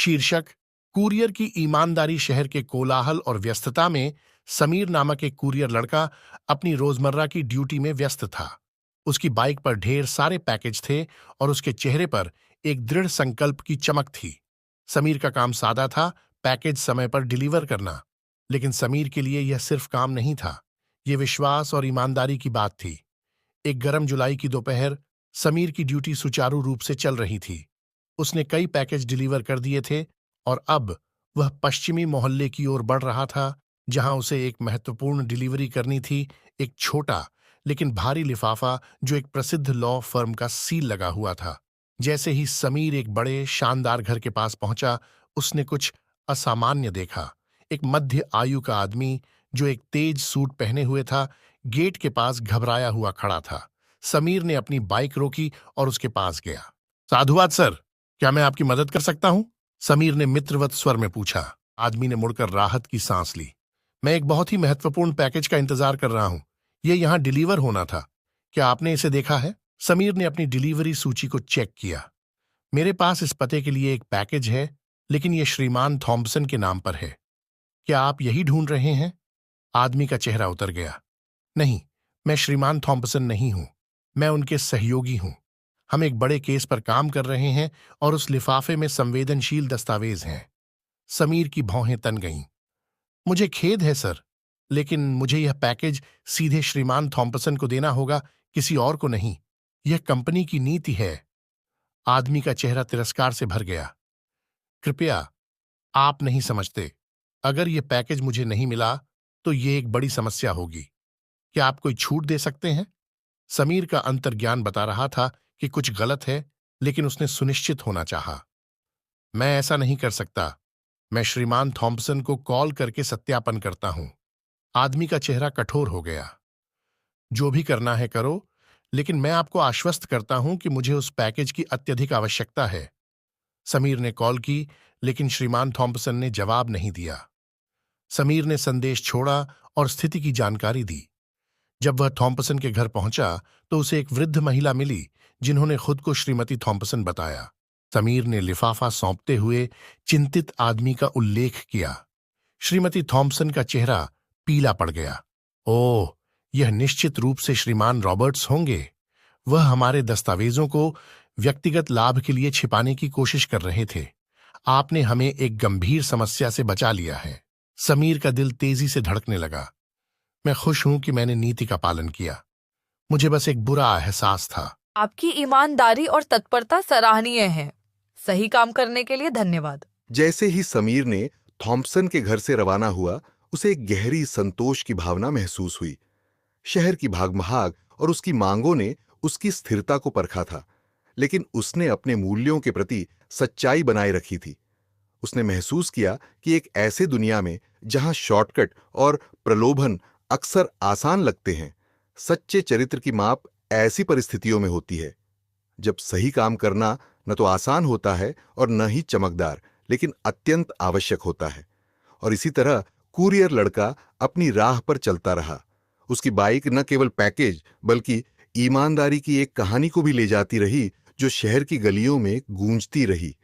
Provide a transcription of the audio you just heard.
शीर्षक: कुरियर की ईमानदारी। शहर के कोलाहल और व्यस्तता में समीर नामक एक कुरियर लड़का अपनी रोजमर्रा की ड्यूटी में व्यस्त था। उसकी बाइक पर ढेर सारे पैकेज थे और उसके चेहरे पर एक दृढ़ संकल्प की चमक थी। समीर का काम सादा था, पैकेज समय पर डिलीवर करना। लेकिन समीर के लिए यह सिर्फ काम नहीं था, यह विश्वास और ईमानदारी की बात थी। एक गर्म जुलाई की दोपहर, समीर की ड्यूटी सुचारू रूप से चल रही थी। उसने कई पैकेज डिलीवर कर दिए थे और अब वह पश्चिमी मोहल्ले की ओर बढ़ रहा था, जहां उसे एक महत्वपूर्ण डिलीवरी करनी थी। एक छोटा लेकिन भारी लिफाफा जो एक प्रसिद्ध लॉ फर्म का सील लगा हुआ था। जैसे ही समीर एक बड़े शानदार घर के पास पहुंचा, उसने कुछ असामान्य देखा। एक मध्य आयु का आदमी जो एक तेज सूट पहने हुए था, गेट के पास घबराया हुआ खड़ा था। समीर ने अपनी बाइक रोकी और उसके पास गया। साधुवाद सर, क्या मैं आपकी मदद कर सकता हूं? समीर ने मित्रवत स्वर में पूछा। आदमी ने मुड़कर राहत की सांस ली। मैं एक बहुत ही महत्वपूर्ण पैकेज का इंतजार कर रहा हूं। यह यहां डिलीवर होना था। क्या आपने इसे देखा है? समीर ने अपनी डिलीवरी सूची को चेक किया। मेरे पास इस पते के लिए एक पैकेज है, लेकिन यह श्रीमान थॉम्पसन के नाम पर है। क्या आप यही ढूंढ रहे हैं? आदमी का चेहरा उतर गया। नहीं, मैं श्रीमान थॉम्पसन नहीं हूं। मैं उनके सहयोगी हूं। हम एक बड़े केस पर काम कर रहे हैं और उस लिफाफे में संवेदनशील दस्तावेज हैं। समीर की भौहें तन गईं। मुझे खेद है सर, लेकिन मुझे यह पैकेज सीधे श्रीमान थॉम्पसन को देना होगा, किसी और को नहीं। यह कंपनी की नीति है। आदमी का चेहरा तिरस्कार से भर गया। कृपया, आप नहीं समझते। अगर यह पैकेज मुझे नहीं मिला तो यह एक बड़ी समस्या होगी। क्या आप कोई छूट दे सकते हैं? समीर का अंतर्ज्ञान बता रहा था कि कुछ गलत है, लेकिन उसने सुनिश्चित होना चाहा। मैं ऐसा नहीं कर सकता। मैं श्रीमान थॉम्पसन को कॉल करके सत्यापन करता हूं। आदमी का चेहरा कठोर हो गया। जो भी करना है करो, लेकिन मैं आपको आश्वस्त करता हूं कि मुझे उस पैकेज की अत्यधिक आवश्यकता है। समीर ने कॉल की, लेकिन श्रीमान थॉम्पसन ने जवाब नहीं दिया। समीर ने संदेश छोड़ा और स्थिति की जानकारी दी। जब वह थॉम्पसन के घर पहुंचा तो उसे एक वृद्ध महिला मिली, जिन्होंने खुद को श्रीमती थॉम्पसन बताया। समीर ने लिफाफा सौंपते हुए चिंतित आदमी का उल्लेख किया। श्रीमती थॉम्पसन का चेहरा पीला पड़ गया। ओह, यह निश्चित रूप से श्रीमान रॉबर्ट्स होंगे। वह हमारे दस्तावेजों को व्यक्तिगत लाभ के लिए छिपाने की कोशिश कर रहे थे। आपने हमें एक गंभीर समस्या से बचा लिया है। समीर का दिल तेजी से धड़कने लगा। मैं खुश हूं कि मैंने नीति का पालन किया। मुझे बस एक बुरा एहसास था। आपकी ईमानदारी और तत्परता सराहनीय है। सही काम करने के लिए धन्यवाद। जैसे ही समीर ने थॉम्पसन के घर से रवाना हुआ, उसे एक गहरी संतोष की भावना महसूस हुई। शहर की भागमभाग और उसकी मांगों ने उसकी स्थिरता को परखा था, लेकिन उसने अपने मूल्यों के प्रति सच्चाई बनाए रखी थी। उसने महसूस किया कि एक ऐसे दुनिया में जहां शॉर्टकट और प्रलोभन अक्सर आसान लगते हैं, सच्चे चरित्र की माप ऐसी परिस्थितियों में होती है जब सही काम करना न तो आसान होता है और न ही चमकदार, लेकिन अत्यंत आवश्यक होता है। और इसी तरह कुरियर लड़का अपनी राह पर चलता रहा। उसकी बाइक न केवल पैकेज बल्कि ईमानदारी की एक कहानी को भी ले जाती रही, जो शहर की गलियों में गूंजती रही।